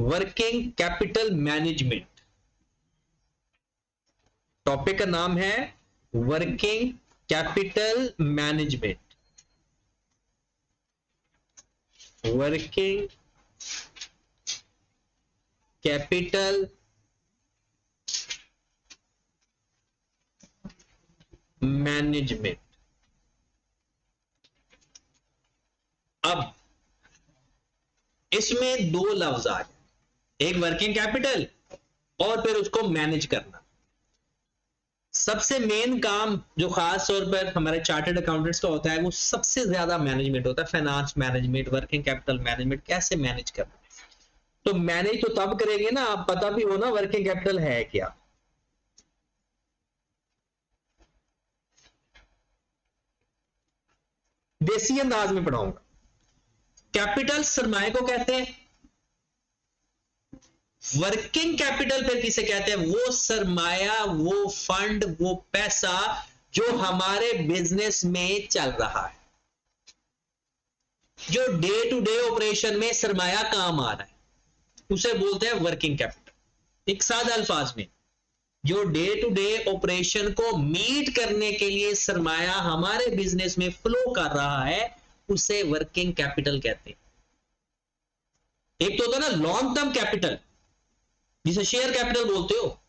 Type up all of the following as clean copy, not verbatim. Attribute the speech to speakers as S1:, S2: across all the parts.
S1: Working capital management. Topic का नाम है working capital management. Working capital management. अब इसमें दो लफ्ज आ गए, एक वर्किंग कैपिटल और फिर उसको मैनेज करना। सबसे मेन काम जो खास तौर पर हमारे चार्टर्ड अकाउंटेंट्स का होता है वो सबसे ज्यादा मैनेजमेंट होता है, finance management, working capital management, कैसे मैनेज करना। तो मैनेज तो तब करेंगे ना आप पता भी हो ना वर्किंग कैपिटल है क्या। देसी अंदाज में पढ़ाऊंगा। कैपिटल सरमाए को कहते हैं, वर्किंग कैपिटल फिर किसे कहते हैं, वो सरमाया, वो फंड, वो पैसा जो हमारे बिजनेस में चल रहा है, जो डे टू डे ऑपरेशन में सरमाया काम आ रहा है, उसे बोलते हैं वर्किंग कैपिटल। एक सादा अल्फाज में, जो डे टू डे ऑपरेशन को मीट करने के लिए सरमाया हमारे बिजनेस में फ्लो कर रहा है, उसे वर्किंग कैपिटल कहते हैं। एक तो होता है ना लॉन्ग टर्म कैपिटल, जिसे शेयर कैपिटल बोलते हो।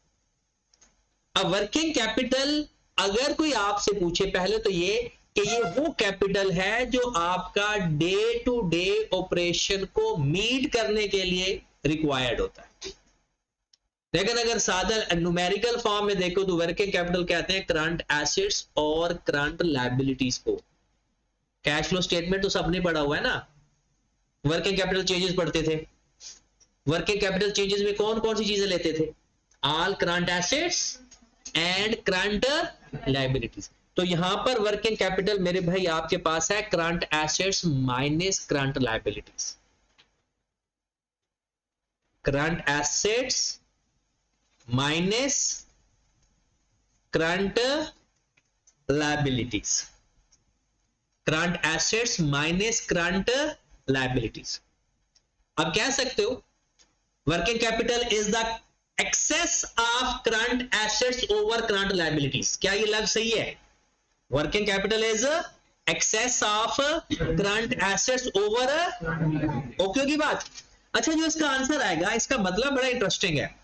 S1: अब वर्किंग कैपिटल अगर कोई आपसे पूछे पहले तो ये कि ये वो कैपिटल है जो आपका डे टू डे ऑपरेशन को मीट करने के लिए रिक्वायर्ड होता है। लेकिन अगर सादा न्यूमेरिकल फॉर्म में देखो तो वर्किंग कैपिटल कहते हैं करंट एसेट्स और करंट लायबिलिटीज को। कैश फ्लो स्टेटमेंट तो सबने पढ़ा हुआ है ना, वर्किंग कैपिटल चेंजेस पढ़ते थे। वर्किंग कैपिटल चेंजेस में कौन कौन सी चीजें लेते थे, all current assets and current liabilities. तो यहां पर वर्किंग कैपिटल मेरे भाई आपके पास है current assets minus current liabilities. Current assets minus current liabilities, current assets minus current liabilities. अब कह सकते हो working capital is the excess of current assets over current liabilities. क्या ये लफ्ज सही है? Working capital is excess of current assets over, okay की बात। अच्छा, जो इसका आंसर आएगा इसका मतलब बड़ा इंटरेस्टिंग है।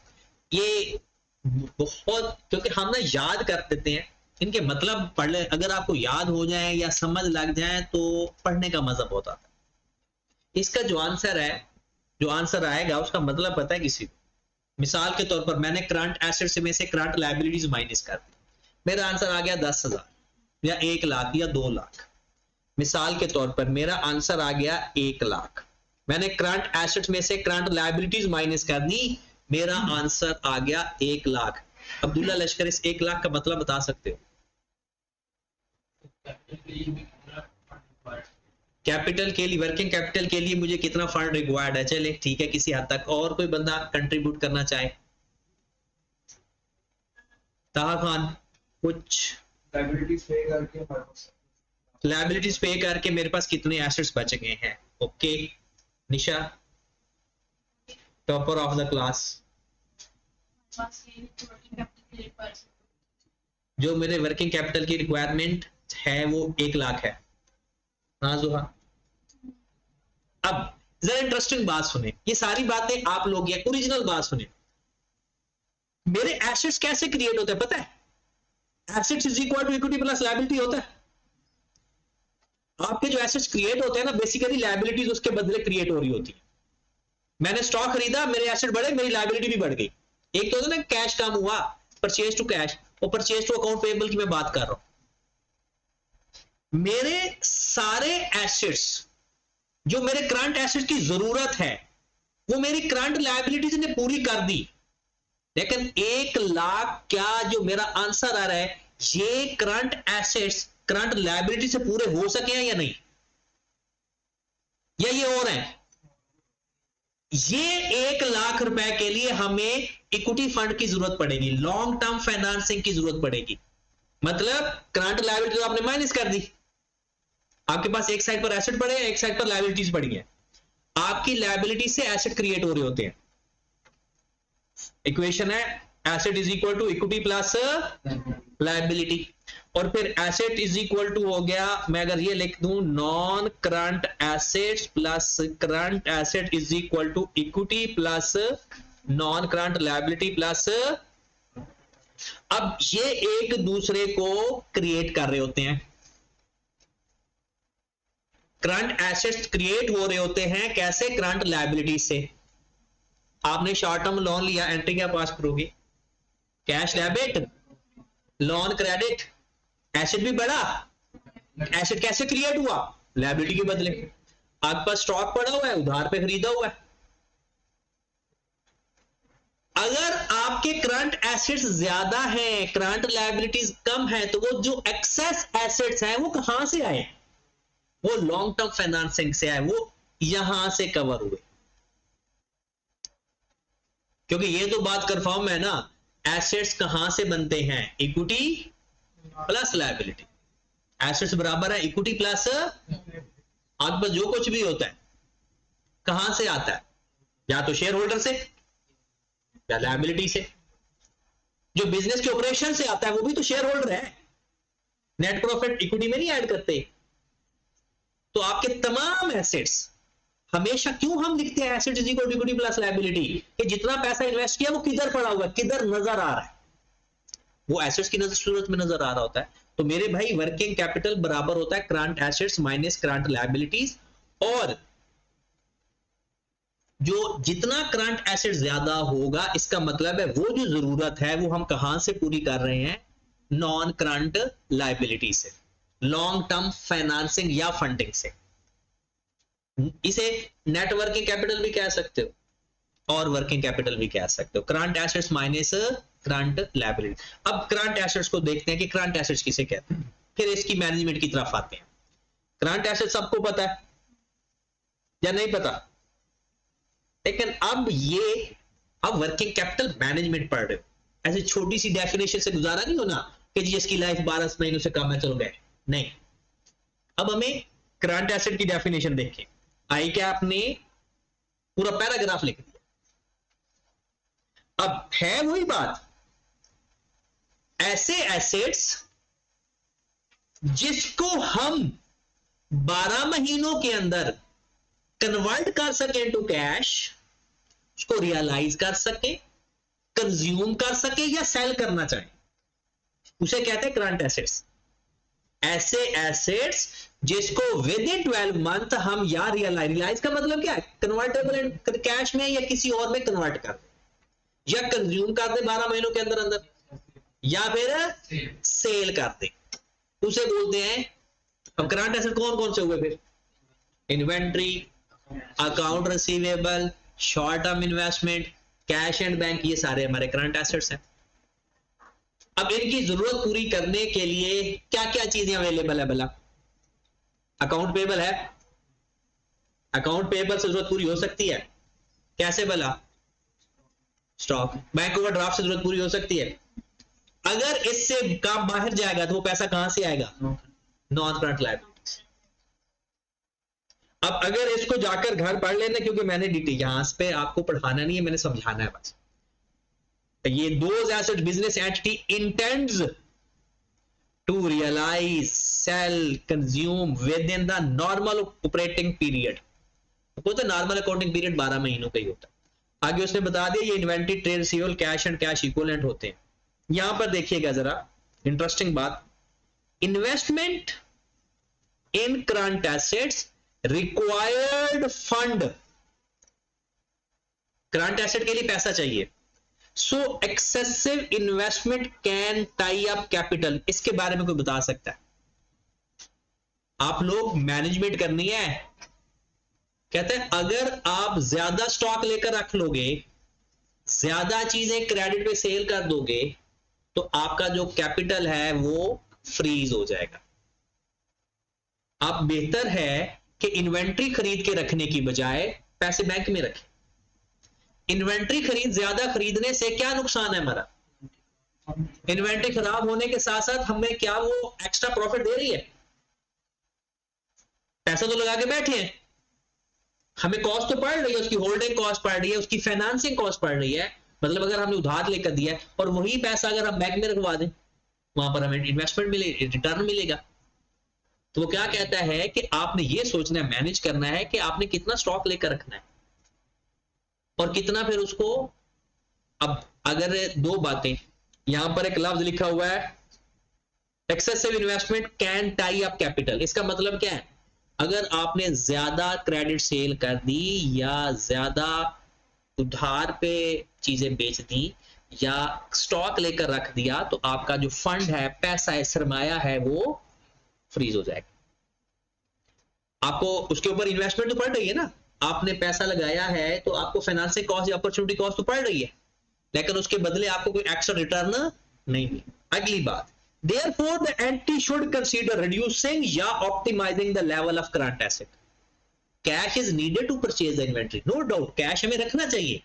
S1: ये बहुत, क्योंकि हम ना याद कर देते हैं, इनके मतलब पढ़ ले, अगर आपको याद हो जाए या समझ लग जाए तो पढ़ने का मजा बहुत आता है। इसका जो आंसर है, जो आंसर आएगा उसका मतलब पता है किसी को? मिसाल के तौर पर मैंने करंट एसेट्स में से करंट लायबिलिटीज माइनस कर दी, मेरा आंसर आ गया 10,000 या 1 लाख या 2 लाख। मिसाल के तौर पर मेरा आंसर आ गया 1 लाख। मैंने करंट एसेट्स में से करंट लायबिलिटीज माइनस कर दी, मेरा आंसर आ गया 1 लाख। अब्दुल्ला लश्कर, इस 1 लाख का मतलब बता सकते हो? कैपिटल के लिए, वर्किंग कैपिटल के लिए मुझे कितना फंड रिक्वायर्ड है? चले ठीक है, किसी हद तक। और कोई बंदा कंट्रीब्यूट करना चाहे? ताहा खान, कुछ लायबिलिटीज पे करके मेरे पास कितने एसेट्स बच गए हैं? Okay Nisha, topper of the class, जो मेरे वर्किंग कैपिटल की रिक्वायरमेंट है वो 1 लाख है। हाँ जुहा, अब जरा इंटरेस्टिंग बात सुने, ये सारी बातें आप लोग ये ओरिजिनल बात सुने। मेरे एसेट्स कैसे क्रिएट होते हैं पता है? Assets is equal to equity plus liability होता है। आपके जो एसेट्स क्रिएट होते हैं ना, बेसिकली लायबिलिटीज उसके बदले क्रिएट हो रही होती है। मैंने स्टॉक खरीदा, मेरे एसेट बढ़े, मेरी लायबिलिटी भी बढ़ गई। एक तो होता है ना कैश कम हुआ, परचेज टू कैश, और परचेज टू अकाउंट पेएबल की मैं बात कर रहा हूं। मेरे सारे एसेट्स जो मेरे करंट एसेट्स की जरूरत है वो मेरी करंट लायबिलिटीज ने पूरी कर दी, लेकिन 1 लाख क्या जो मेरा आंसर आ रहा है, ये करंट एसेट्स करंट लायबिलिटी से पूरे हो सके हैं या नहीं, या ये और है? ये 1 लाख रुपए के लिए हमें इक्विटी फंड की जरूरत पड़ेगी, लॉन्ग टर्म फाइनेंसिंग की जरूरत पड़ेगी। मतलब करंट लायबिलिटी तो आपने माइनस कर दी, आपके पास एक साइड पर एसेट पड़े हैं, एक साइड पर लायबिलिटीज पड़ी हैं। आपकी लायबिलिटी से एसेट क्रिएट हो रहे होते हैं, इक्वेशन है asset is equal to equity plus liability, और फिर एसेट इज इक्वल टू हो गया, मैं अगर ये लिख दूं non current assets plus current asset is equal to equity plus non current liability plus, अब ये एक दूसरे को क्रिएट कर रहे होते हैं, करंट एसेट्स क्रिएट हो रहे होते हैं कैसे, करंट लायबिलिटी से। आपने शॉर्ट टर्म लोन लिया, एंट्री क्या पास करोगे, cash debit loan credit, asset भी बढ़ा, एसेट कैसे क्रिएट हुआ, लायबिलिटी के बदले। आपके पास स्टॉक पड़ा हुआ है, उधार पे खरीदा हुआ है, अगर आपके करंट एसेट्स ज्यादा हैं, करंट लायबिलिटीज कम है, तो वो जो एक्सेस एसेट्स हैं वो कहां से आए, वो लॉन्ग टर्म फाइनेंसिंग से आए, वो यहां से कवर हुए। क्योंकि ये तो बात कंफर्म है ना, एसेट्स कहां से बनते हैं, इक्विटी प्लस लायबिलिटी, एसेट्स बराबर है इक्विटी प्लस, आपके पास जो कुछ भी होता है कहां से आता है, या तो शेयर होल्डर से या लायबिलिटी से। जो बिजनेस के ऑपरेशन से आता है वो भी तो शेयर होल्डर है, नेट प्रॉफिट इक्विटी में नहीं ऐड करते। तो आपके तमाम एसेट्स, हमेशा क्यों हम लिखते हैं asset is equal to equity plus liability, कि जितना पैसा इन्वेस्ट किया वो किधर पड़ा हुआ है, किधर नजर आ रहा है, वो एसेट्स की सूरत में नजर आ रहा होता है। तो मेरे भाई वर्किंग कैपिटल बराबर होता है current assets minus current liabilities, और जो जितना करंट एसेट ज्यादा होगा इसका मतलब है वो जो जरूरत है वो हम कहां से पूरी कर रहे हैं, नॉन करंट लायबिलिटी से, लॉन्ग टर्म फाइनेंसिंग या फंडिंग से। इसे नेट वर्किंग कैपिटल भी कह सकते हो और वर्किंग कैपिटल भी कह सकते हो, current assets minus current liability. अब करंट एसेट्स को देखते हैं कि करंट एसेट्स किसे कहते हैं, फिर इसकी मैनेजमेंट की तरफ आते हैं। करंट एसेट्स सबको पता है या नहीं पता, लेकिन अब वर्किंग कैपिटल मैनेजमेंट पढ़ रहे हो, ऐसे छोटी सी डेफिनेशन से गुजारा नहीं होना कि जी इसकी लाइफ 12 महीनों से कम है चलो गए, नहीं। अब हमें करंट एसेट की डेफिनेशन देखें, आई क्या, आपने पूरा पैराग्राफ लिख दिया। अब है वही बात, ऐसे एसेट्स जिसको हम 12 महीनों के अंदर कन्वर्ट कर सके इनटू कैश, उसको रियलाइज कर सके, कंज्यूम कर सके या सेल करना चाहे, उसे कहते हैं करंट एसेट्स। ऐसे एसेट्स जिसको विद इन 12 मंथ हम या रियलाइज का मतलब क्या है, कन्वर्टेबल कैश में या किसी और में कन्वर्ट कर दे, या कंज्यूम कर दे 12 महीनों के अंदर अंदर, या फिर सेल कर दे, उसे बोलते हैं। अब करंट एसेट कौन कौन से हुए फिर, inventory, account receivable, short term investment, cash and bank, ये सारे हमारे करंट एसेट्स हैं। अब इनकी जरूरत पूरी करने के लिए क्या क्या चीजें अवेलेबल है, भला अकाउंट पेबल है, अकाउंट पेबल से जरूरत पूरी हो सकती है, कैसे भला, स्टॉक, बैंक ओवरड्राफ्ट से जरूरत पूरी हो सकती है। अगर इससे काम बाहर जाएगा तो वो पैसा कहां से आएगा, नॉन करंट लायबिलिटीज। अब अगर इसको जाकर घर पढ़ लेना, क्योंकि मैंने डिटेल यहां पे आपको पढ़ाना नहीं है, मैंने समझाना है बस। ये those asset business entity intends to realise, sell, consume within the normal operating period. तो नॉर्मल अकाउंटिंग पीरियड 12 महीनों का ही होता है। आगे उसने बता दिया ये inventory, trade receivable, cash and cash equivalent होते हैं। यहां पर देखिएगा जरा इंटरेस्टिंग बात, इन्वेस्टमेंट इन current assets required fund, current asset के लिए पैसा चाहिए, सो excessive investment can tie up capital. इसके बारे में कोई बता सकता है, आप लोग मैनेजमेंट करनी है, कहते हैं अगर आप ज्यादा स्टॉक लेकर रख लोगे, ज्यादा चीजें क्रेडिट पे सेल कर दोगे, तो आपका जो कैपिटल है वो फ्रीज हो जाएगा। आप बेहतर है कि इन्वेंट्री खरीद के रखने की बजाय पैसे बैंक में रखें। इन्वेंट्री ज्यादा खरीदने से क्या नुकसान है हमारा, इन्वेंट्री खराब होने के साथ साथ हमें क्या वो एक्स्ट्रा प्रॉफिट दे रही है, पैसा तो लगा के बैठे हैं, हमें कॉस्ट तो पड़ रही है, उसकी होल्डिंग कॉस्ट पड़ रही है, उसकी फाइनेंसिंग कॉस्ट पड़ रही है, मतलब अगर हमने उधार लेकर दिया है और वही पैसा अगर हम बैंक में रखवा दें, वहां पर हमें इन्वेस्टमेंट मिले, रिटर्न मिलेगा। तो वो क्या कहता है कि आपने ये सोचना है, मैनेज करना है कि आपने कितना स्टॉक लेकर रखना है और कितना फिर उसको। अब अगर दो बातें, यहां पर एक लफ्ज लिखा हुआ है excessive investment can tie up capital. इसका मतलब क्या है, अगर आपने ज्यादा क्रेडिट सेल कर दी या ज्यादा उधार पे चीजें बेच दी या स्टॉक लेकर रख दिया, तो आपका जो फंड है, पैसा है, सरमाया है, वो फ्रीज हो जाएगा। आपको उसके ऊपर इन्वेस्टमेंट तो पड़ रही है ना, आपने पैसा लगाया है तो आपको फाइनेंसिंग कॉस्ट या अपॉर्चुनिटी कॉस्ट तो पड़ रही है, लेकिन उसके बदले आपको कोई एक्स्ट्रा रिटर्न नहीं मिली। अगली बात, therefore the entity should consider reducing या optimizing the level of current asset. Cash is needed to purchase the inventory, no doubt cash हमें रखना चाहिए।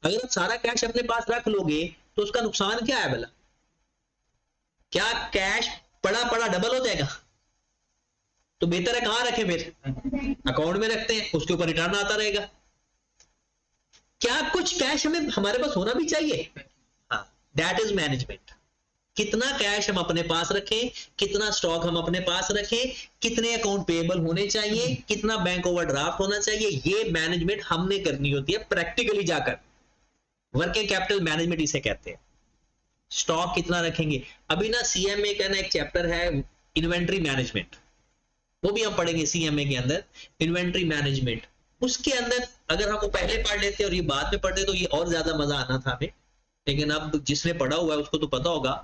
S1: अगर आप सारा कैश अपने पास रख लोगे तो उसका नुकसान क्या है भला? क्या कैश पड़ा पड़ा डबल हो जाएगा? तो बेहतर है कहां रखें, फिर अकाउंट में रखते हैं, उसके ऊपर रिटर्न आता रहेगा। क्या कुछ कैश हमें हमारे पास होना भी चाहिए? हाँ, दैट इज मैनेजमेंट। कितना कैश हम अपने पास रखें, कितना स्टॉक हम अपने पास रखें, कितने अकाउंट पेएबल होने चाहिए, कितना बैंक ओवरड्राफ्ट होना चाहिए, ये मैनेजमेंट हमने करनी होती है प्रैक्टिकली जाकर। वर्किंग कैपिटल मैनेजमेंट इसे कहते हैं। स्टॉक कितना रखेंगे, अभी ना सीएमए का ना एक चैप्टर है इन्वेंट्री मैनेजमेंट, वो भी हम पढ़ेंगे सीएमए के अंदर, इन्वेंट्री मैनेजमेंट। उसके अंदर अगर हम वो पहले पढ़ लेते और ये बाद में पढ़ते तो ये और ज्यादा मजा आना था हमें, लेकिन अब जिसने पढ़ा हुआ है उसको तो पता होगा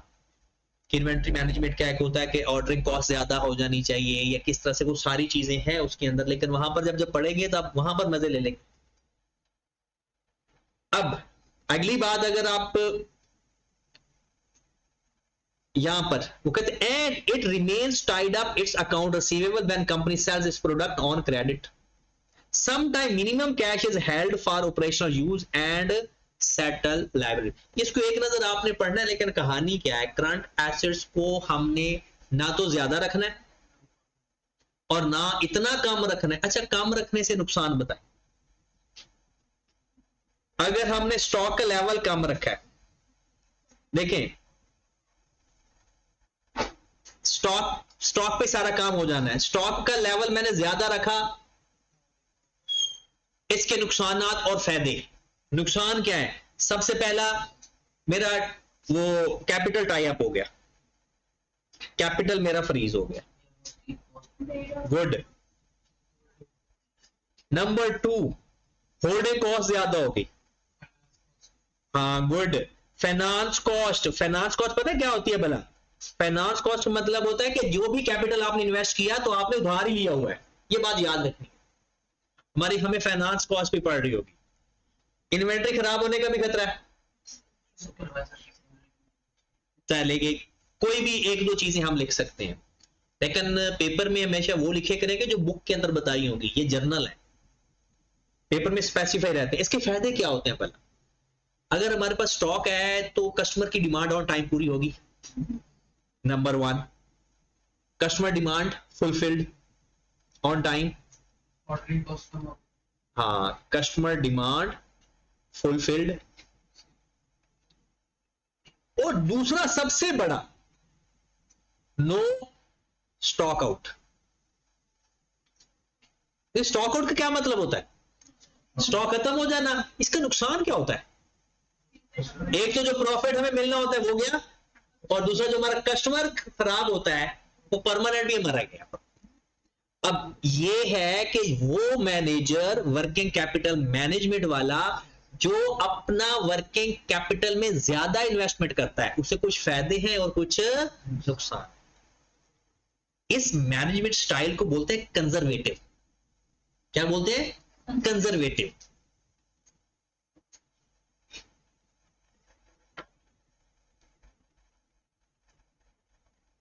S1: कि इन्वेंट्री मैनेजमेंट क्या होता है, कि ऑर्डरिंग कॉस्ट ज्यादा हो जानी चाहिए या किस तरह से, वो सारी चीजें हैं उसके अंदर, लेकिन वहां पर जब पढ़ेंगे तो आप वहां पर मजे ले लेंगे। अब अगली बात, अगर आप यहां पर वो कहते हैं and it remains tied up its account receivable when company sells its product on credit, sometime minimum cash is held for operational use and settle liability. इसको एक नजर आपने पढ़ना है, लेकिन कहानी क्या है, करंट एसेट्स को हमने ना तो ज्यादा रखना है और ना इतना कम रखना है। अच्छा, कम रखने से नुकसान बताएं। अगर हमने स्टॉक का लेवल कम रखा है, देखें स्टॉक पे सारा काम हो जाना है, स्टॉक का लेवल मैंने ज्यादा रखा, इसके नुकसानात और फायदे। नुकसान क्या है, सबसे पहला मेरा वो कैपिटल टाई अप हो गया, कैपिटल मेरा फ्रीज हो गया, गुड। नंबर 2, होल्डिंग कॉस्ट ज्यादा होगी, हाँ गुड। फाइनेंस कॉस्ट पता है क्या होती है भला? फाइनेंस कॉस्ट मतलब होता है कि जो भी कैपिटल आपने इन्वेस्ट किया तो आपने उधार ही लिया हुआ है, ये बात याद रखनी। हमारी हमें फाइनेंस कॉस्ट भी पड़ रही होगी। इन्वेंट्री खराब होने का भी खतरा है, लेकिन कोई भी एक दो चीजें हम लिख सकते हैं, लेकिन पेपर में हमेशा वो लिखे करेंगे जो बुक के अंदर बताई होगी। ये जर्नल है, पेपर में स्पेसिफाई रहते हैं। इसके फायदे क्या होते हैं भला? अगर हमारे पास स्टॉक है तो कस्टमर की डिमांड ऑन टाइम पूरी होगी, number 1। Customer demand fulfilled on time, हाँ, कस्टमर डिमांड फुलफिल्ड। और दूसरा सबसे बड़ा, no stock out. Stock out का क्या मतलब होता है? स्टॉक खत्म हो जाना। इसका नुकसान क्या होता है? एक तो जो प्रॉफिट हमें मिलना होता है वो गया, और दूसरा जो हमारा कस्टमर खराब होता है वो परमानेंटली मरा गया। अब ये है कि वो मैनेजर वर्किंग कैपिटल मैनेजमेंट वाला जो अपना वर्किंग कैपिटल में ज्यादा इन्वेस्टमेंट करता है, उसे कुछ फायदे हैं और कुछ नुकसान। इस मैनेजमेंट स्टाइल को बोलते हैं कंजर्वेटिव। क्या बोलते हैं? कंजर्वेटिव।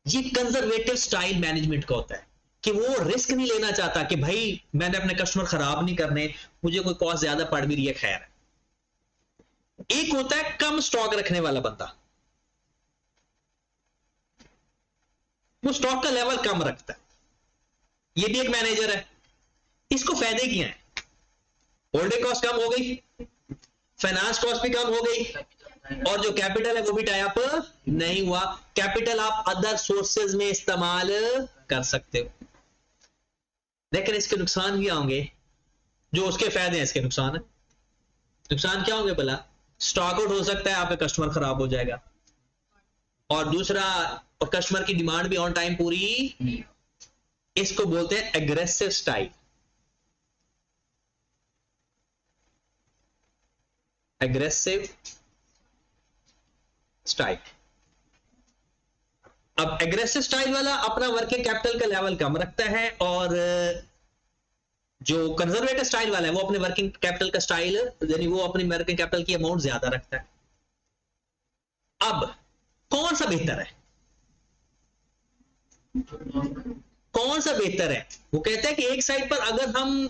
S1: ये कंजर्वेटिव स्टाइल मैनेजमेंट का होता है कि वो रिस्क नहीं लेना चाहता कि भाई मैंने अपने कस्टमर खराब नहीं करने, मुझे कोई कॉस्ट ज्यादा पड़ भी रही है, खैर। एक होता है कम स्टॉक रखने वाला बंदा, वो स्टॉक का लेवल कम रखता है, ये भी एक मैनेजर है। इसको फायदे क्या है? होल्डिंग कॉस्ट कम हो गई, फाइनेंस कॉस्ट भी कम हो गई और जो कैपिटल है वो भी टाई अप नहीं हुआ। कैपिटल आप अदर सोर्सेज में इस्तेमाल कर सकते हो, लेकिन इसके नुकसान भी होंगे। जो उसके फायदे हैं इसके नुकसान है। नुकसान क्या होंगे भला? स्टॉक आउट हो सकता है, आपका कस्टमर खराब हो जाएगा, और दूसरा, और कस्टमर की डिमांड भी ऑन टाइम पूरी। इसको बोलते हैं एग्रेसिव स्टाइल। Aggressive style. अब एग्रेसिव स्टाइल वाला अपना वर्किंग कैपिटल का लेवल कम रखता है, और जो कंजर्वेटिव स्टाइल वाला है वो अपने वर्किंग कैपिटल का स्टाइल, यानी वो अपनी वर्किंग कैपिटल की अमाउंट ज्यादा रखता है। अब कौन सा बेहतर है? कौन सा बेहतर है? वो कहते हैं कि एक साइड पर अगर हम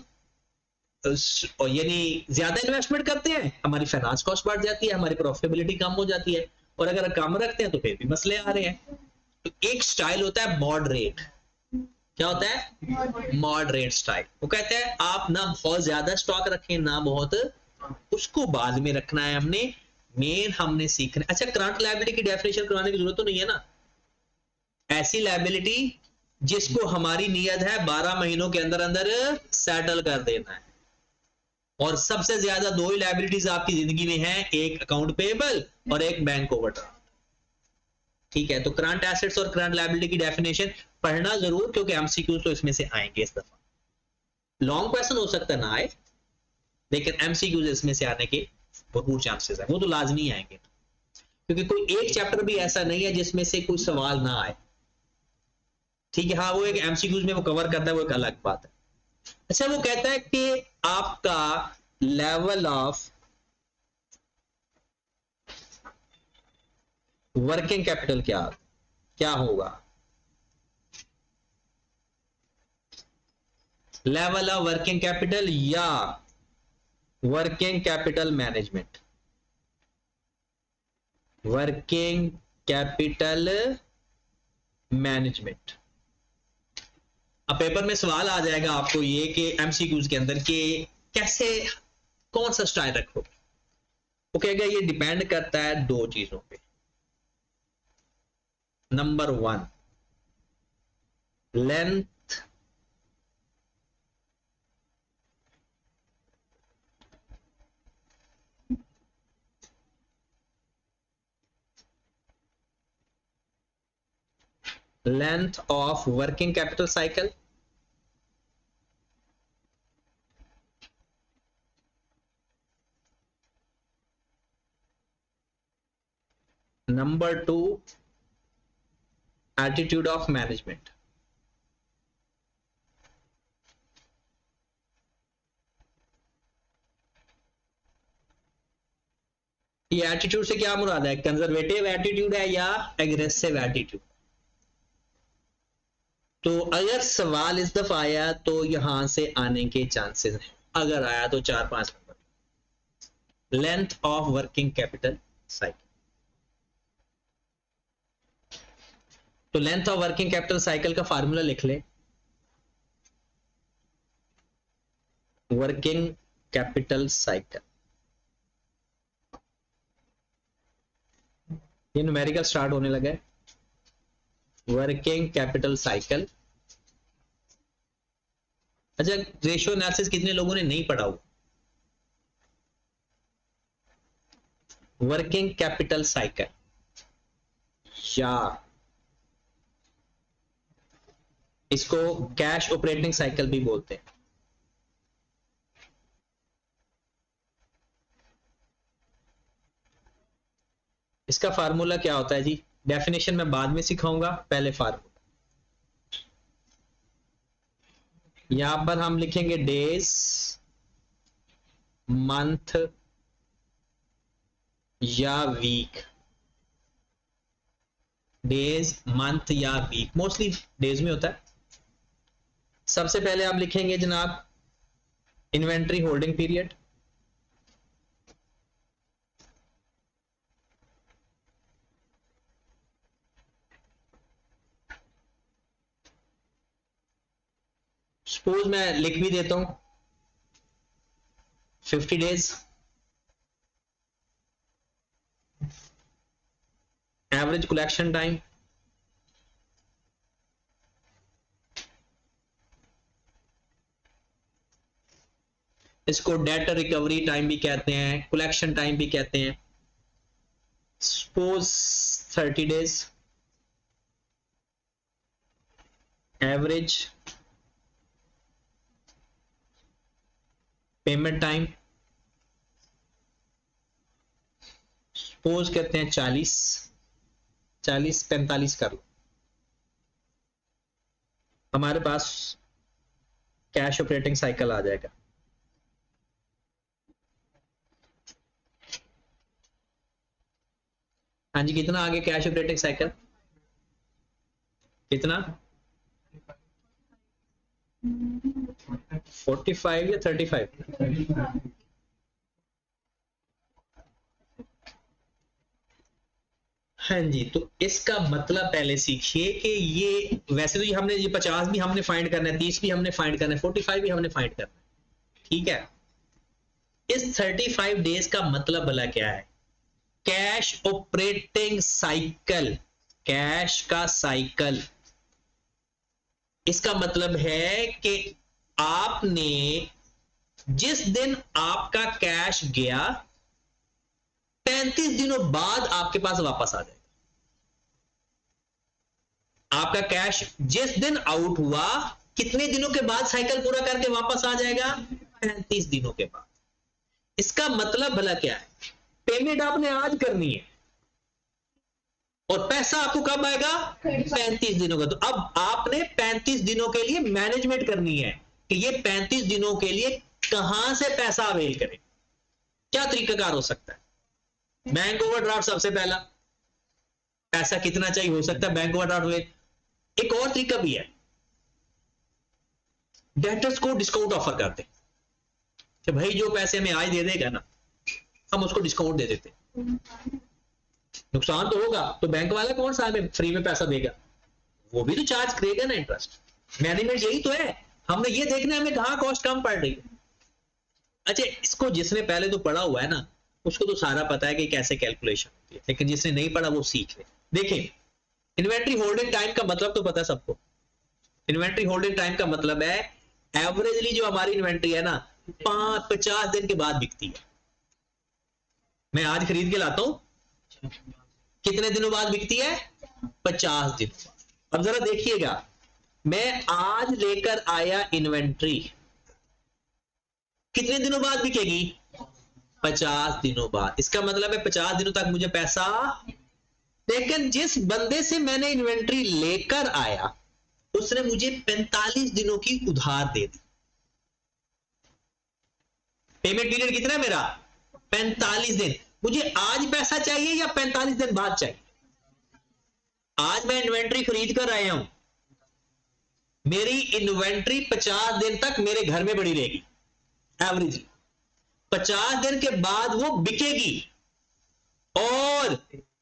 S1: यानी ज्यादा इन्वेस्टमेंट करते हैं, हमारी फाइनेंस कॉस्ट बढ़ जाती है, हमारी प्रॉफिटेबिलिटी कम हो जाती है, और अगर कम रखते हैं तो फिर भी मसले आ रहे हैं। तो एक स्टाइल होता है मॉडरेट। क्या होता है? Moderate style. वो कहते हैं आप ना बहुत ज्यादा स्टॉक रखें, ना बहुत, उसको बाद में रखना है हमने, मेन हमने सीखना है। अच्छा, करंट लायबिलिटी की डेफिनेशन करवाने की जरूरत तो नहीं है ना। ऐसी लायबिलिटी जिसको हमारी नीयत है 12 महीनों के अंदर अंदर सेटल कर देना है, और सबसे ज्यादा दो ही लायबिलिटीज आपकी जिंदगी में है, एक अकाउंट पेबल और एक बैंक ओवरड्राफ्ट। ठीक है, तो करंट एसेट्स और करंट लायबिलिटी की डेफिनेशन पढ़ना जरूर, क्योंकि एमसीक्यूज तो इसमें से आएंगे इस दफा। लॉन्ग क्वेश्चन हो सकता है ना आए, लेकिन एमसीक्यूज इसमें से आने के भरपूर चांसेस है, वो तो लाजमी आएंगे, क्योंकि कोई एक चैप्टर भी ऐसा नहीं है जिसमें से कोई सवाल ना आए। ठीक है, हाँ वो एक एमसीक्यूज में वो कवर करता है, वो एक अलग बात है। अच्छा, वो कहता है कि आपका लेवल ऑफ वर्किंग कैपिटल क्या क्या होगा? लेवल ऑफ वर्किंग कैपिटल या working capital management? Working capital management. अब पेपर में सवाल आ जाएगा आपको ये कि एमसीक्यूज के अंदर कि कैसे, कौन सा स्टाइल रखोगे? वो कहेगा ये डिपेंड करता है दो चीजों पे। Number 1, length length of working capital cycle, number 2, attitude of management. ये एटीट्यूड से क्या मुराद है? कंजर्वेटिव एटीट्यूड है या एग्रेसिव एटीट्यूड? तो अगर सवाल इस दफा आया तो यहां से आने के चांसेस हैं, अगर आया तो 4-5 number. Length of working capital cycle. तो length of working capital cycle का फार्मूला लिख ले। वर्किंग कैपिटल साइकिल, ये न्यूमेरिकल स्टार्ट होने लगा है। Working capital cycle. अच्छा, रेशियो एनालिसिस कितने लोगों ने नहीं पढ़ा हुआ? वर्किंग कैपिटल साइकिल या इसको कैश ऑपरेटिंग साइकिल भी बोलते हैं। इसका फार्मूला क्या होता है जी? डेफिनेशन मैं बाद में सिखाऊंगा, पहले फार्मूला। यहां पर हम लिखेंगे डेज, मंथ या वीक। डेज, मंथ या वीक, मोस्टली डेज में होता है। सबसे पहले हम लिखेंगे जनाब इन्वेंट्री होल्डिंग पीरियड। सपोज मैं लिख भी देता हूं 50 डेज। एवरेज कलेक्शन टाइम, इसको डेट रिकवरी टाइम भी कहते हैं, कलेक्शन टाइम भी कहते हैं। Suppose 30 days, average payment time suppose कहते हैं 40 45 कर लो, हमारे पास कैश ऑपरेटिंग साइकिल आ जाएगा। हाँ जी, कितना आगे कैश ऑपरेटिंग साइकिल, कितना 45 या 35? हाँ जी, तो इसका मतलब पहले सीखिए कि ये वैसे तो ये हमने ये 50 भी हमने फाइंड करना है, 30 भी हमने फाइंड करना है, 45 भी हमने फाइंड करना है, ठीक है। इस 35 डेज का मतलब भला क्या है? कैश ऑपरेटिंग साइकिल, कैश का साइकिल, इसका मतलब है कि आपने जिस दिन आपका कैश गया 35 दिनों बाद आपके पास वापस आ जाएगा। आपका कैश जिस दिन आउट हुआ कितने दिनों के बाद साइकिल पूरा करके वापस आ जाएगा? 35 दिनों के बाद। इसका मतलब भला क्या है? पेमेंट आपने आज करनी है और पैसा आपको कब आएगा? 35 दिनों का। तो अब आपने 35 दिनों के लिए मैनेजमेंट करनी है कि ये 35 दिनों के लिए कहां से पैसा अवेल करें। क्या तरीकाकार हो सकता है? बैंक ओवरड्राफ्ट सबसे पहला, पैसा कितना चाहिए हो सकता है बैंक ओवरड्राफ्ट में। एक और तरीका भी है, डेटर्स को डिस्काउंट ऑफर करते कि भाई जो पैसे हमें आज दे देगा ना, हम उसको डिस्काउंट दे देते। नुकसान तो होगा, तो बैंक वाला कौन सा हमें फ्री में पैसा देगा? वो भी तो चार्ज करेगा ना इंटरेस्ट। मैनेजमेंट यही तो है, हमने ये देखना है हमें कहां कॉस्ट कम पड़ रही है। अच्छा, इसको जिसने पहले तो पढ़ा हुआ है ना, उसको तो सारा पता है कि कैसे कैलकुलेशन होती है, लेकिन जिसने नहीं पढ़ा वो सीख ले। देखें, इन्वेंट्री होल्डिंग टाइम का मतलब तो पता है सबको। इन्वेंट्री होल्डिंग टाइम का मतलब है एवरेजली जो हमारी इन्वेंट्री है ना 50 दिन के बाद बिकती है। मैं आज खरीद के लाता हूं, कितने दिनों बाद बिकती है? 50 दिन। अब जरा देखिएगा, मैं आज लेकर आया इन्वेंट्री, कितने दिनों बाद बिकेगी? 50 दिनों बाद। इसका मतलब है 50 दिनों तक मुझे पैसा, लेकिन जिस बंदे से मैंने इन्वेंट्री लेकर आया उसने मुझे 45 दिनों की उधार दे दी। पेमेंट पीरियड कितना है मेरा? 45 दिन। मुझे आज पैसा चाहिए या 45 दिन बाद चाहिए? आज मैं इन्वेंट्री खरीद कर आया हूं, मेरी इन्वेंट्री 50 दिन तक मेरे घर में पड़ी रहेगी एवरेज। 50 दिन के बाद वो बिकेगी और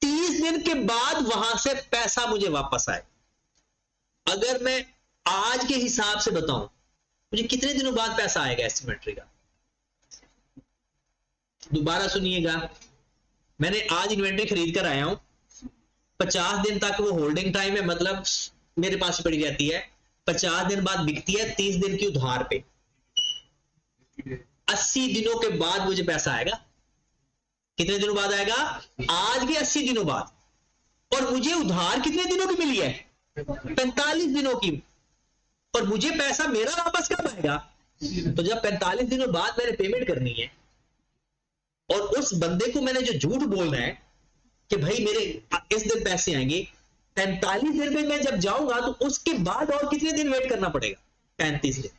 S1: 30 दिन के बाद वहां से पैसा मुझे वापस आए। अगर मैं आज के हिसाब से बताऊं, मुझे कितने दिनों बाद पैसा आएगा एस्टिमेटरी का? दोबारा सुनिएगा, मैंने आज इन्वेंट्री खरीद कर आया हूं, 50 दिन तक वो होल्डिंग टाइम है, मतलब मेरे पास पड़ी रहती है। 50 दिन बाद बिकती है 30 दिन की उधार पे। 80 दिनों के बाद मुझे पैसा आएगा। कितने दिनों बाद आएगा? आज के 80 दिनों बाद। और मुझे उधार कितने दिनों की मिली है? 45 दिनों की। और मुझे पैसा मेरा वापस कब आएगा? तो जब 45 दिनों बाद मैंने पेमेंट करनी है और उस बंदे को मैंने जो झूठ बोलना है कि भाई मेरे इस दिन पैसे आएंगे, 45 दिन में मैं जब जाऊंगा तो उसके बाद और कितने दिन वेट करना पड़ेगा? 35 दिन।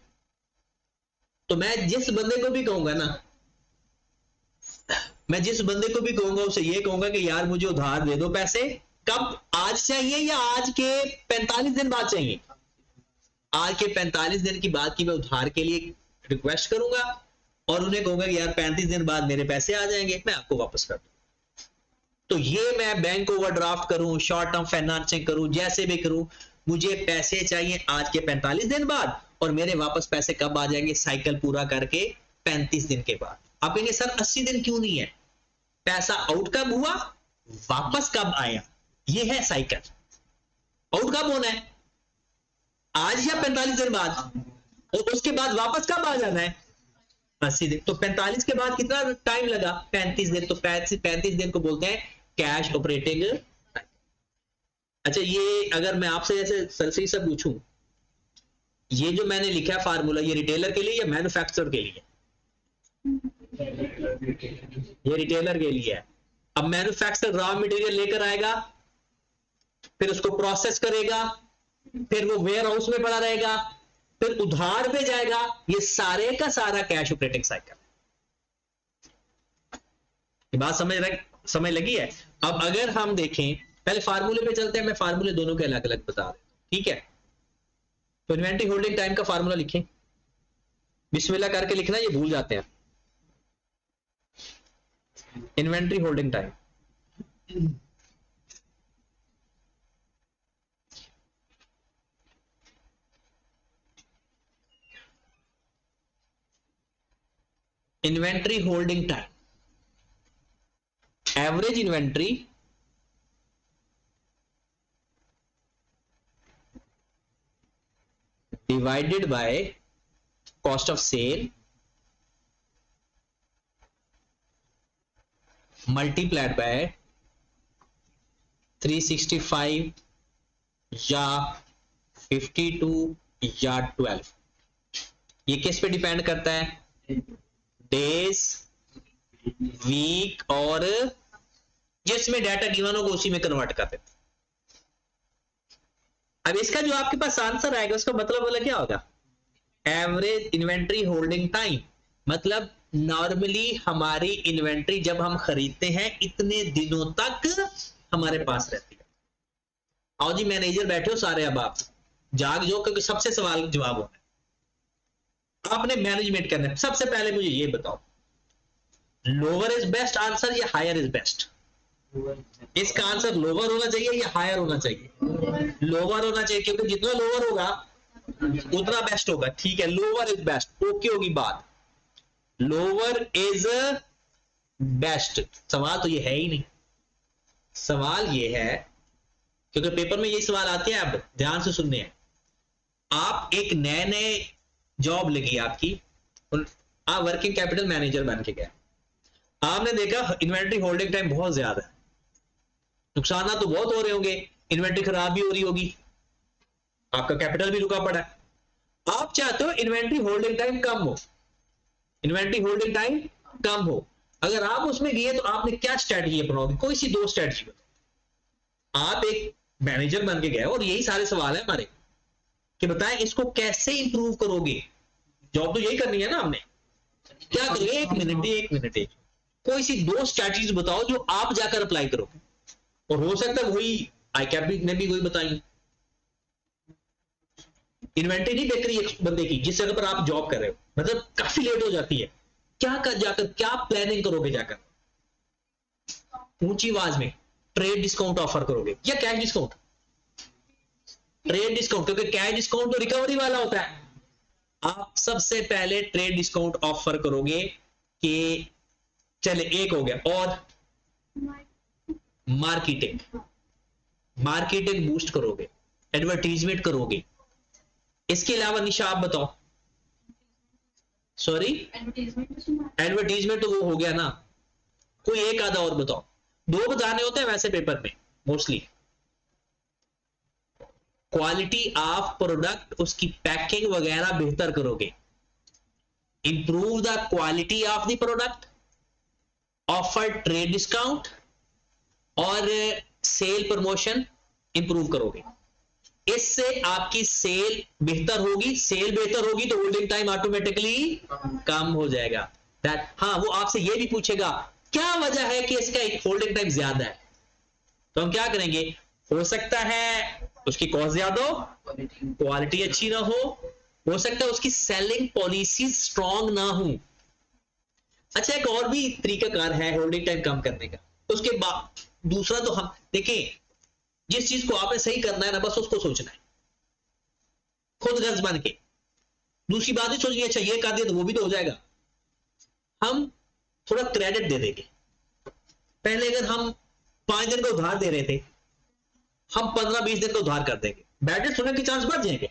S1: तो मैं जिस बंदे को भी कहूंगा ना, मैं जिस बंदे को भी कहूंगा उसे ये कहूंगा कि यार मुझे उधार दे दो पैसे, कब? आज चाहिए या आज के 45 दिन बाद चाहिए? आज के 45 दिन की बात की मैं उधार के लिए रिक्वेस्ट करूंगा और उन्हें कहूंगा कि यार 35 दिन बाद मेरे पैसे आ जाएंगे, मैं आपको वापस कर दूं। तो ये मैं बैंक ओवरड्राफ्ट करूं, शॉर्ट टर्म फाइनेंसिंग करूं, जैसे भी करूं, मुझे पैसे चाहिए आज के 45 दिन बाद और मेरे वापस पैसे कब आ जाएंगे? साइकिल पूरा करके 35 दिन के बाद। आप कहेंगे सर 80 दिन क्यों नहीं है? पैसा आउट कब हुआ, वापस कब आया, ये है साइकिल। आउट कब होना है? आज या 45 दिन बाद, और उसके बाद वापस कब आ जाना है? 80 दिन। तो 45 के बाद कितना टाइम लगा? 35 दिन। तो 35 दिन को बोलते हैं कैश ऑपरेटिंग। अच्छा, ये अगर मैं आपसे ऐसे सरसरी से पूछूं, ये जो मैंने लिखा है फार्मूला, ये रिटेलर के लिए या मैन्युफैक्चरर के लिए? ये रिटेलर के लिए है। अब मैन्युफैक्चरर रॉ मटेरियल लेकर आएगा, फिर उसको प्रोसेस करेगा, फिर वो वेयर हाउस में पड़ा रहेगा, फिर उधार पे जाएगा। ये सारे का सारा कैश ऑपरेटिंग साइकिल। ये बात समझ लगी है? अब अगर हम देखें, पहले फार्मूले पे चलते हैं, मैं फार्मूले दोनों के अलग अलग बता रहा हूं, ठीक है? तो इन्वेंट्री होल्डिंग टाइम का फार्मूला लिखें, बिस्मिल्लाह करके लिखना, ये भूल जाते हैं। Inventory holding time, inventory holding time, average inventory divided by cost of sale multiplied by 365 या 52 या 12। ये किस पे डिपेंड करता है? डेज, वीक, और जिसमें डाटा गिवन होगा उसी में कन्वर्ट कर देते। अब इसका जो आपके पास आंसर आएगा उसका मतलब बोला क्या होगा? Average inventory holding time. मतलब नॉर्मली हमारी इन्वेंट्री जब हम खरीदते हैं इतने दिनों तक हमारे पास रहती है। आओ जी मैनेजर बैठे हो सारे, अब आप जाग जो, क्योंकि सबसे सवाल जवाब होना है, आपने मैनेजमेंट करना है। सबसे पहले मुझे ये बताओ, लोअर इज बेस्ट आंसर या हायर इज बेस्ट? इसका आंसर लोअर होना चाहिए या हायर होना चाहिए? लोअर होना चाहिए, क्योंकि जितना लोअर होगा उतना बेस्ट होगा। ठीक है, लोअर इज बेस्ट, ओके होगी बात। Lower is best. सवाल तो ये है ही नहीं। सवाल ये है, क्योंकि पेपर में ये सवाल आते हैं, अब ध्यान से सुनने हैं। आप एक नए जॉब लगी आपकी, आप वर्किंग कैपिटल मैनेजर बन के गए, आपने देखा इन्वेंट्री होल्डिंग टाइम बहुत ज्यादा है, नुकसान तो बहुत हो रहे होंगे, इन्वेंट्री खराब भी हो रही होगी, आपका कैपिटल भी रुका पड़ा है। आप चाहते हो इन्वेंट्री होल्डिंग टाइम कम हो, इन्वेंट्री होल्डिंग टाइम कम हो। अगर आप उसमें गए तो आपने क्या स्ट्रेटजी अपनाओगे? कोई सी दो स्ट्रेटजी बताओ। आप एक मैनेजर बन के गए और यही सारे सवाल है हमारे कि बताएं इसको कैसे इंप्रूव करोगे। जॉब तो यही करनी है ना हमने, क्या करोगे? एक मिनट कोई सी दो स्ट्रेटजीज बताओ जो आप जाकर अप्लाई करोगे, और हो सकता है वही आईकैप ने भी वही बताई। इन्वेंट्री नहीं देख रही एक बंदे की जिस जगह पर आप जॉब कर रहे हो, मतलब काफी लेट हो जाती है, क्या कर जाकर क्या प्लानिंग करोगे? जाकर ऊंची आवाज में ट्रेड डिस्काउंट ऑफर करोगे या कैश डिस्काउंट? ट्रेड डिस्काउंट, क्योंकि कैश डिस्काउंट तो रिकवरी वाला होता है। आप सबसे पहले ट्रेड डिस्काउंट ऑफर करोगे कि चले, एक हो गया। और मार्केटिंग बूस्ट करोगे, एडवर्टीजमेंट करोगे। इसके अलावा निशा आप बताओ। सॉरी, एडवर्टीजमेंट तो वो हो गया ना, कोई एक आधा और बताओ। दो बताने होते हैं वैसे पेपर में मोस्टली। क्वालिटी ऑफ प्रोडक्ट, उसकी पैकिंग वगैरह बेहतर करोगे, improve the quality of the product, offer trade discount, और सेल प्रमोशन इंप्रूव करोगे। इससे आपकी सेल बेहतर होगी, सेल बेहतर होगी तो होल्डिंग टाइम ऑटोमेटिकली कम हो जाएगा। हाँ, वो आपसे ये भी पूछेगा क्या वजह है कि इसका एक होल्डिंग टाइम ज्यादा है, तो हम क्या करेंगे? हो सकता है उसकी कॉस्ट ज्यादा हो, क्वालिटी अच्छी ना हो सकता है उसकी सेलिंग पॉलिसी स्ट्रांग ना हो। अच्छा, एक और भी तरीकाकार है होल्डिंग टाइम कम करने का। उसके बाद दूसरा तो हम देखें, जिस चीज को आपने सही करना है ना, बस उसको सोचना है खुद गर्ज बन के। दूसरी बात ही सोचनी, अच्छा ये कर दिया तो वो भी तो हो जाएगा। हम थोड़ा क्रेडिट दे देंगे। पहले अगर हम 5 दिन का उधार दे रहे थे हम 15-20 दिन का उधार कर देंगे, बैड डेट्स होने के चांस बढ़ जाएंगे,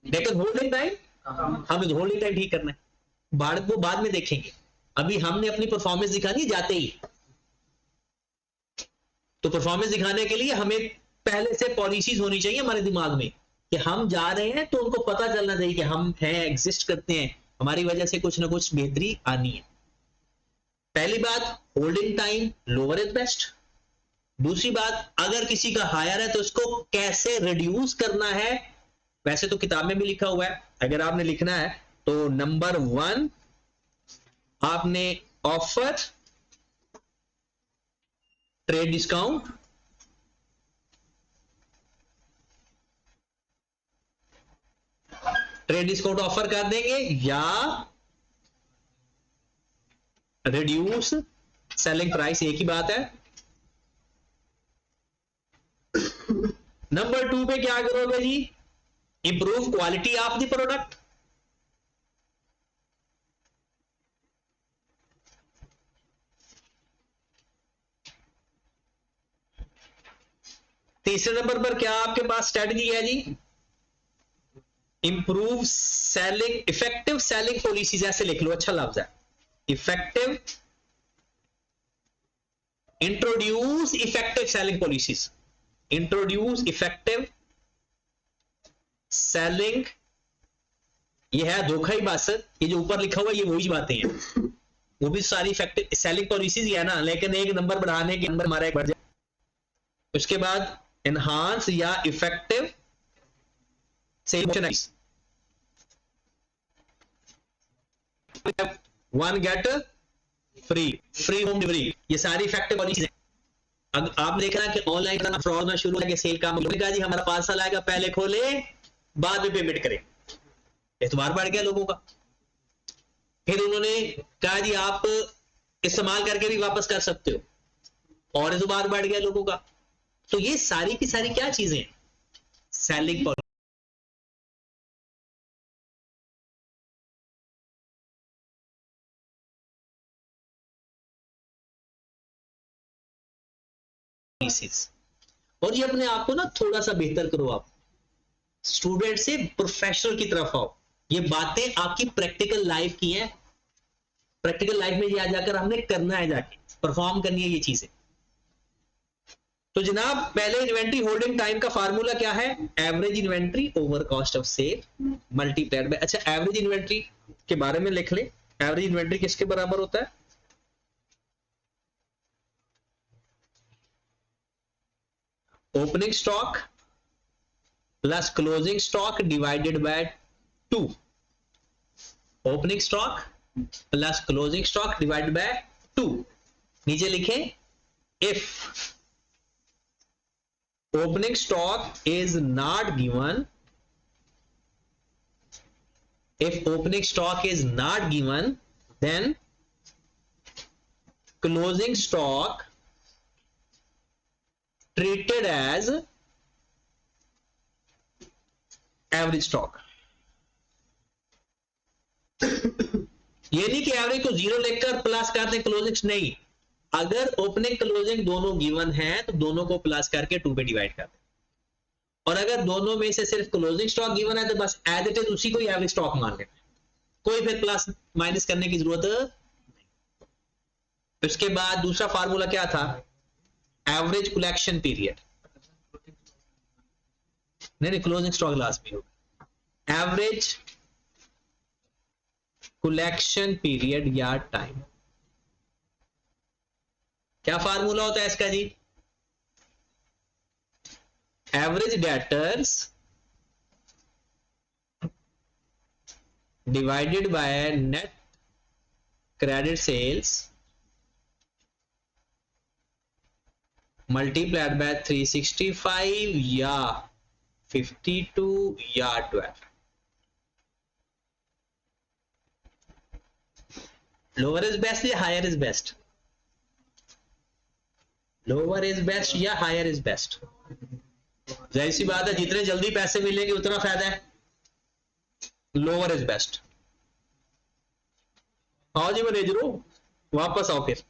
S1: लेकिन होल्डिंग टाइम हमें होल्डिंग टाइम ठीक करना है, वो बाद में देखेंगे। अभी हमने अपनी परफॉर्मेंस दिखानी है जाते ही, तो परफॉर्मेंस दिखाने के लिए हमें पहले से पॉलिसीज होनी चाहिए हमारे दिमाग में कि हम जा रहे हैं, तो उनको पता चलना चाहिए कि हम हैं, एग्जिस्ट करते हैं, हमारी वजह से कुछ ना कुछ बेहतरी आनी है। पहली बात, holding time lower is best. दूसरी बात, अगर किसी का हायर है तो उसको कैसे रिड्यूस करना है, वैसे तो किताब में भी लिखा हुआ है, अगर आपने लिखना है तो नंबर 1 आपने offer trade discount, trade discount offer कर देंगे या रिड्यूस सेलिंग प्राइस, एक ही बात है। नंबर 2 पे क्या करोगे जी, improve quality of the product. तीसरे नंबर पर क्या आपके पास स्ट्रेटजी है जी, improve selling, effective selling policies, ऐसे लिख लो, अच्छा लफ्ज है, effective, introduce effective selling policies, introduce effective selling, ये है धोखा ही बस, ये जो ऊपर लिखा हुआ है ये वही बातें हैं, वो भी सारी इफेक्टिव सेलिंग पॉलिसीज ही है ना, लेकिन एक नंबर बढ़ाने के नंबर हमारा एक बढ़ जाए। उसके बाद एनहांस या effective sales, 1 get free, free home delivery, ये सारी इफेक्टिव पॉलिसीज हैं। अब आप देख रहे हैं कि ऑनलाइन करना फ्रॉड होना शुरू हो गया, सेल काम का जी हमारा पार्सल आएगा, पहले खोले बाद में पेमेंट करें, एतबार बढ़ गया लोगों का। फिर उन्होंने कहा जी आप इस्तेमाल करके भी वापस कर सकते हो, और एतबार बढ़ गया लोगों का। तो ये सारी की सारी क्या चीजें हैं, सेलिंग पॉलिसीज। और ये अपने आप को ना थोड़ा सा बेहतर करो, आप स्टूडेंट से प्रोफेशनल की तरफ आओ, ये बातें आपकी प्रैक्टिकल लाइफ की हैं, प्रैक्टिकल लाइफ में ये आ जाकर हमने करना है, जाके परफॉर्म करनी है ये चीजें। तो जनाब पहले इन्वेंट्री होल्डिंग टाइम का फार्मूला क्या है, average inventory over cost of sale multiplied by, अच्छा एवरेज इन्वेंट्री के बारे में लिख ले, एवरेज इन्वेंट्री किसके बराबर होता है, opening stock plus closing stock divided by 2, opening stock plus closing stock divided by 2। नीचे लिखें, if opening stock is not given, if opening stock is not given, then closing stock treated as average stock। ये नहीं कि average को 0 लेकर plus करते closing, नहीं, अगर ओपनिंग क्लोजिंग दोनों गिवन है तो दोनों को प्लस करके 2 पे डिवाइड कर दे, और अगर दोनों में से सिर्फ क्लोजिंग स्टॉक गिवन है तो बस एज इट इज उसी को ही एवरेज स्टॉक मान लेना, कोई फिर प्लस माइनस करने की जरूरत नहीं। उसके बाद दूसरा फार्मूला क्या था, एवरेज कलेक्शन पीरियड, नहीं क्लोजिंग स्टॉक लास्ट में होगा, एवरेज कलेक्शन पीरियड या टाइम। क्या फार्मूला होता है इसका जी, average debtors divided by net credit sales multiplied by 365 या 52 या 12। लोअर इज बेस्ट या higher is best, lower is best या हायर इज बेस्ट, जाहिर सी बात है जितने जल्दी पैसे मिलेंगे उतना फायदा है, लोअर इज बेस्ट। आओ जी मैनेजरो वापस आओ फिर,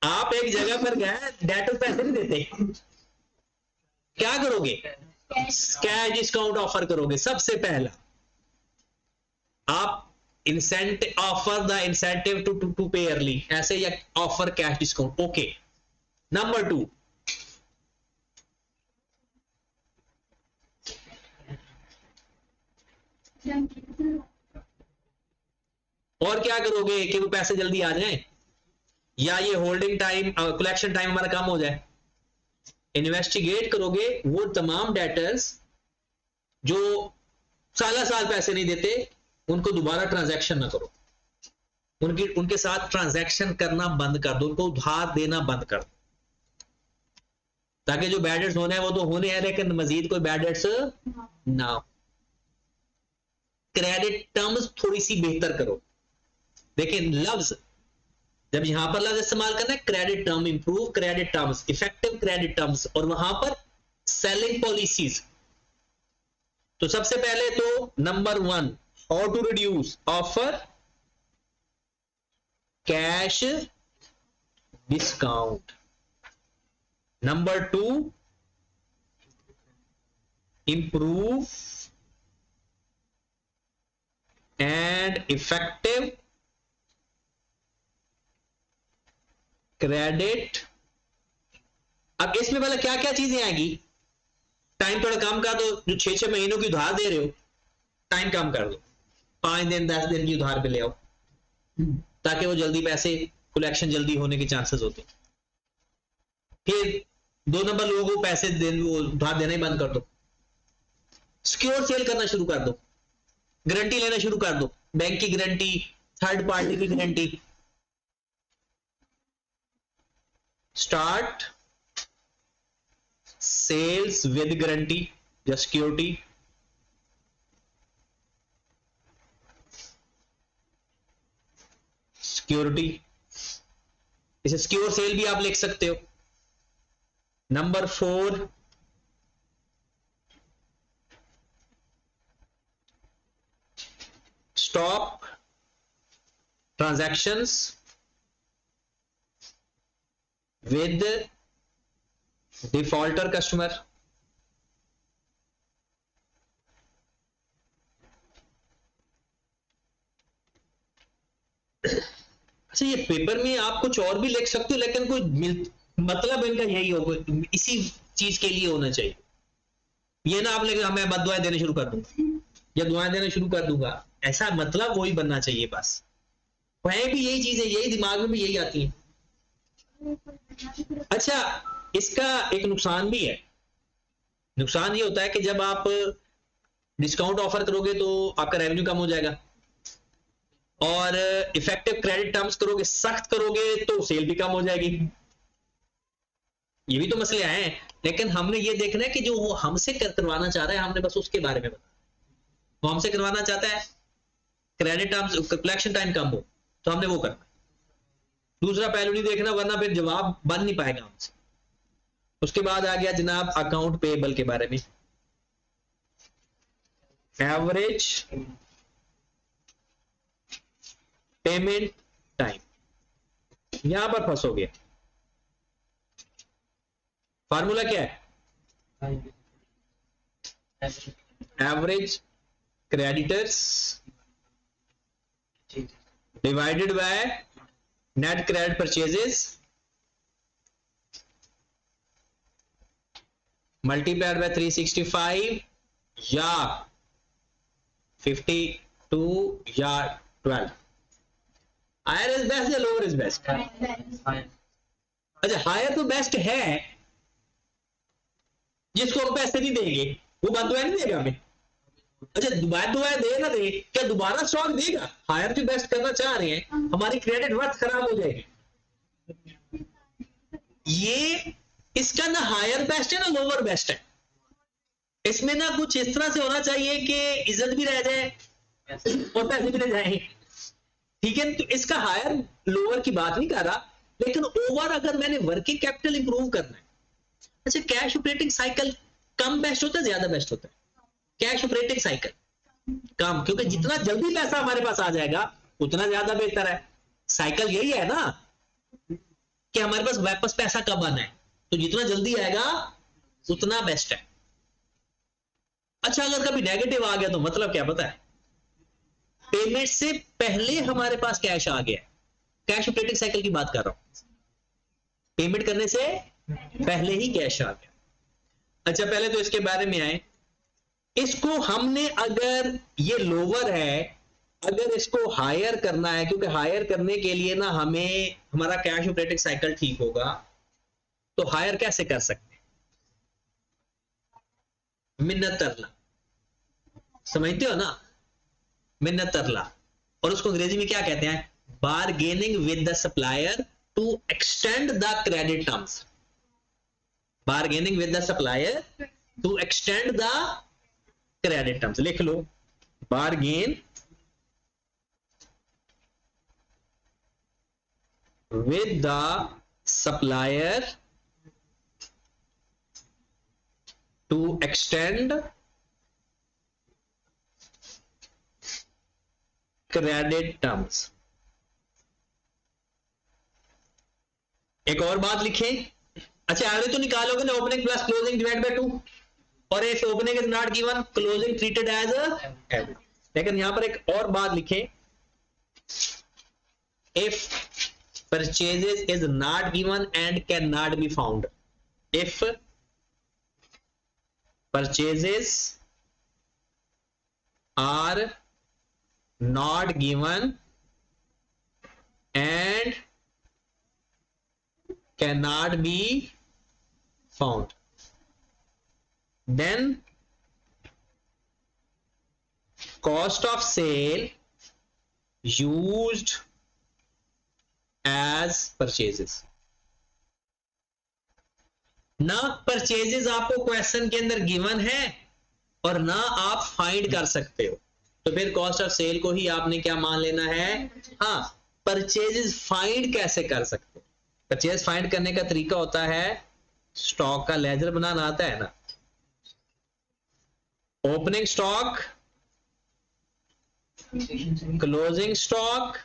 S1: आप एक जगह पर गए, डेटर पैसे नहीं देते, क्या करोगे? कैश डिस्काउंट ऑफर करोगे सबसे पहला। आप incentive, offer the incentive to pay early, ऐसे या offer cash discount, okay. Number 2, और क्या करोगे कि वो पैसे जल्दी आ जाएं, या ये होल्डिंग टाइम, कलेक्शन टाइम हमारा कम हो जाए। इन्वेस्टिगेट करोगे वो तमाम डेटर्स जो साल साल पैसे नहीं देते, उनको दोबारा ट्रांजैक्शन ना करो, उनके साथ ट्रांजैक्शन करना बंद कर दो, उनको उधार देना बंद कर दो, ताकि जो बैड डेट्स होने हैं वो तो होने हैं, लेकिन मजीद कोई बैड डेट्स ना हो। क्रेडिट टर्म्स थोड़ी सी बेहतर करो। देखिए लफ्ज, जब यहां पर लफ्ज इस्तेमाल करना है, credit term, improve credit terms, effective credit terms, और वहां पर सेलिंग पॉलिसीज। तो सबसे पहले तो number 1, how to reduce offer cash discount. Number 2, improve and effective credit. अब इसमें पहले क्या क्या चीजें आएंगी? टाइम थोड़ा कम कर दो, जो 6-6 महीनों की उधार दे रहे हो, टाइम कम कर दो, 5 दिन 10 दिन की उधार पे ले आओ, ताकि वो जल्दी पैसे कलेक्शन जल्दी होने के चांसेस होते। फिर 2 नंबर लोगों को पैसे उधार देना ही बंद कर दो। सिक्योर सेल करना शुरू कर दो, गारंटी लेना शुरू कर दो, बैंक की गारंटी, थर्ड पार्टी की guarantee. Start sales with guarantee या सिक्योरिटी। सिक्योरिटी, इसे सिक्योर सेल भी आप लिख सकते हो। Number 4, stop transactions with defaulter customer. अच्छा, ये पेपर में आप कुछ और भी लिख सकते हो, लेकिन कोई मतलब इनका यही होगा, इसी चीज के लिए होना चाहिए। ये ना आप लेकिन मैं बद दुआएं देने शुरू कर दूंगा या दुआएं देना शुरू कर दूंगा, ऐसा मतलब वही बनना चाहिए बस। वहीं भी यही चीज है, यही दिमाग में भी यही आती है। अच्छा, इसका एक नुकसान भी है। नुकसान ये होता है कि जब आप डिस्काउंट ऑफर करोगे तो आपका रेवेन्यू कम हो जाएगा, और इफेक्टिव क्रेडिट टर्म्स करोगे, सख्त करोगे तो सेल भी कम हो जाएगी। ये भी तो मसले हैं, लेकिन हमने ये देखना है कि जो वो हमसे करवाना चाह रहा है, हमने बस उसके बारे में बताना। वो हमसे करवाना चाहता है क्रेडिट टर्म्स, कलेक्शन टाइम कम हो, तो हमने वो करना। दूसरा पहलू नहीं देखना, वरना फिर जवाब बन नहीं पाएगा हमसे। उसके बाद आ गया जनाब अकाउंट पेएबल के बारे में। एवरेज पेमेंट टाइम, यहां पर फंसोगे। फार्मूला क्या है? Average creditors divided by net credit purchases multiplied by 365 या 52 या 12। हायर इज बेस्ट या लोअर इज बेस्ट? अच्छा, हायर तो बेस्ट है, जिसको हम पैसे नहीं देंगे वो बददुआ नहीं देगा हमें। अच्छा, बददुआ दे ना दे, क्या दोबारा स्टॉक देगा? हायर तो बेस्ट करना चाह रहे हैं, हमारी क्रेडिट वर्थ खराब हो जाएगी। ये इसका ना हायर बेस्ट है ना लोअर बेस्ट है। इसमें ना कुछ इस तरह से होना चाहिए कि इज्जत भी रह जाए और पैसे भी रह जाए, ठीक है। तो इसका हायर लोअर की बात नहीं कर रहा, लेकिन ओवर अगर मैंने वर्किंग कैपिटल इंप्रूव करना है। अच्छा, कैश ऑपरेटिंग साइकिल कम बेस्ट होता है ज्यादा बेस्ट होता है? कैश ऑपरेटिंग साइकिल कम, क्योंकि जितना जल्दी पैसा हमारे पास आ जाएगा उतना ज्यादा बेहतर है। साइकिल यही है ना। कि हमारे पास वापस पैसा कब आना है, तो जितना जल्दी आएगा उतना बेस्ट है। अच्छा अगर कभी नेगेटिव आ गया तो मतलब क्या पता है, पेमेंट से पहले हमारे पास कैश आ गया, कैश ऑपरेटिंग साइकिल की बात कर रहा हूं, पेमेंट करने से पहले ही कैश आ गया। अच्छा पहले तो इसके बारे में आए, इसको हमने अगर ये लोअर है, अगर इसको हायर करना है, क्योंकि हायर करने के लिए ना हमें हमारा कैश ऑपरेटिंग साइकिल ठीक होगा, तो हायर कैसे कर सकते हैं, मिन्नत तरला, समझते हो ना, मिन्नत तरला, और उसको अंग्रेजी में क्या कहते हैं, bargaining with the supplier to extend the credit terms, bargaining with the supplier to extend the credit terms, लिख लो, bargain with the supplier to extend credit terms। एक और बात लिखें, अच्छा आगे तो निकालोगे ना, opening plus closing divide by 2, और if opening is not given closing treated as a, लेकिन यहां पर एक और बात लिखें, if purchases is not given and cannot be found, if purchases are not given and cannot be found, then cost of sale used as purchases। ना purchases आपको question के अंदर गिवन है और ना आप फाइंड कर सकते हो, तो फिर कॉस्ट ऑफ सेल को ही आपने क्या मान लेना है, हाँ परचेजेस फाइंड कैसे कर सकते हो, परचेज फाइंड करने का तरीका होता है, स्टॉक का लेजर बनाना आता है ना, opening stock, closing stock,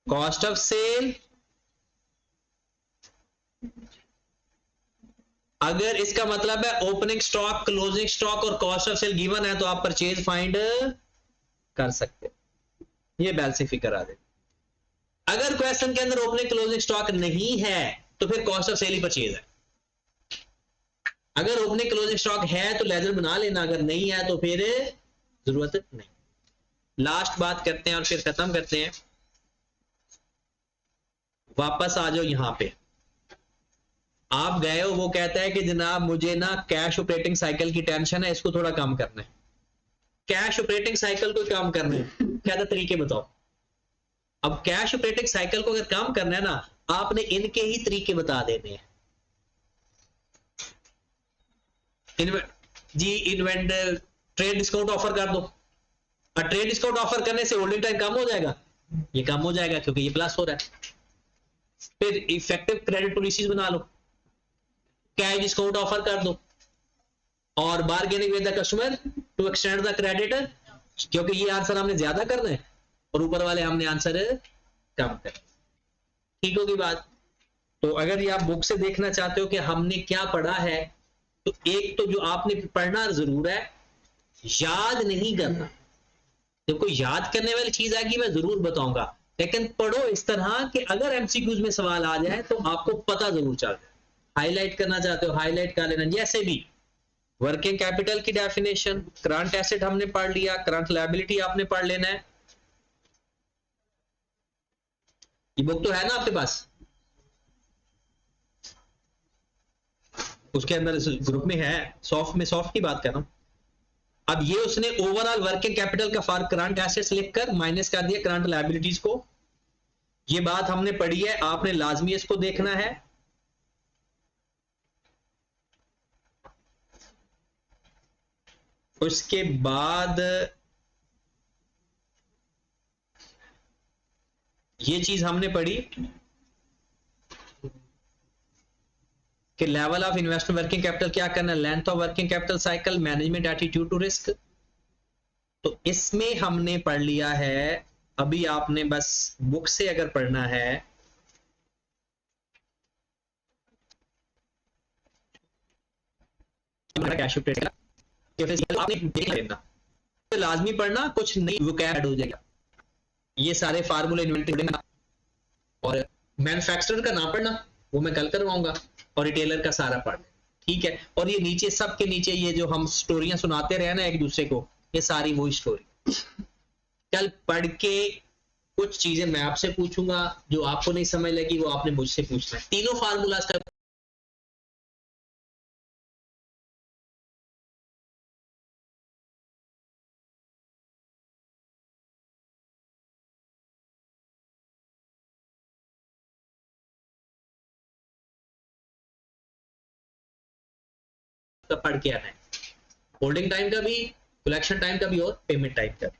S1: cost of sale, अगर इसका मतलब है ओपनिंग स्टॉक, क्लोजिंग स्टॉक और कॉस्ट ऑफ सेल गिवन है तो आप परचेज फाइंड कर सकते हो, ये बैलेंस शीट फिगर आ जाए। अगर क्वेश्चन के अंदर ओपनिंग क्लोजिंग स्टॉक नहीं है तो फिर कॉस्ट ऑफ सेल ही परचेज है, अगर ओपनिंग क्लोजिंग स्टॉक है तो लेजर बना लेना, अगर नहीं है तो फिर जरूरत नहीं। लास्ट बात करते हैं और फिर खत्म करते हैं, वापस आ जाओ यहां पे, आप गए हो, वो कहता है कि जनाब मुझे ना कैश ऑपरेटिंग साइकिल की टेंशन है, इसको थोड़ा कम करना है, कैश ऑपरेटिंग साइकिल को कम करना है, क्या था तरीके बताओ। अब कैश ऑपरेटिंग साइकिल को अगर कम करना है ना, आपने इनके ही तरीके बता देने हैं, इन्वेंट ट्रेड डिस्काउंट ऑफर कर दो, और ट्रेड डिस्काउंट ऑफर करने से होल्डिंग टाइम कम हो जाएगा, ये कम हो जाएगा क्योंकि ये प्लस हो रहा है। फिर इफेक्टिव क्रेडिट पॉलिसीज बना लो, कैश डिस्काउंट ऑफर कर दो, और bargaining with the customer to extend the credit, क्योंकि ये आंसर हमने ज्यादा करना है और ऊपर वाले हमने आंसर कम करना, ठीक होगी बात। तो अगर ये आप बुक से देखना चाहते हो कि हमने क्या पढ़ा है, तो एक तो जो आपने पढ़ना जरूर है, याद नहीं करना, जब कोई याद करने वाली चीज आएगी मैं जरूर बताऊंगा, लेकिन पढ़ो इस तरह कि अगर एमसीक्यूज में सवाल आ जाए तो आपको पता जरूर चल जाए। हाईलाइट करना चाहते हो हाईलाइट कर लेना, जैसे भी वर्किंग कैपिटल की डेफिनेशन, करंट एसेट हमने पढ़ लिया, करंट लायबिलिटी आपने पढ़ लेना है, ये बुक तो है ना आपके पास, उसके अंदर ग्रुप में है, सॉफ्ट में, सॉफ्ट की बात कर रहा हूं। अब ये उसने ओवरऑल वर्किंग कैपिटल का फॉर करंट एसेट्स लिखकर माइनस कर दिया करंट लायबिलिटीज को, ये बात हमने पढ़ी है, आपने लाजमी इसको देखना है। उसके बाद ये चीज हमने पढ़ी कि level of investment working capital क्या करना है, length of working capital cycle, management attitude to risk, तो इसमें हमने पढ़ लिया है। अभी आपने बस बुक से अगर पढ़ना है कैश ट्रेड आपने देख लेना, तो लाजमी पढ़ना, कुछ नई वोकैब ऐड हो जाएगा। ये सारे फार्मूले इन्वेंटरी और मैन्युफैक्चरर का ना पढ़ना, वो मैं कल करवाऊंगा, और रिटेलर का सारा पढ़, ठीक है। और ये नीचे सबके नीचे ये जो हम स्टोरियां सुनाते रहे ना एक दूसरे को, ये सारी वही स्टोरी। कल पढ़ के कुछ चीजें मैं आपसे पूछूंगा, जो आपको नहीं समझ लगी वो आपने मुझसे पूछना है। तीनों फार्मूलाज का पढ़ के आना है, होल्डिंग टाइम का भी, कलेक्शन टाइम का भी और पेमेंट टाइम का भी।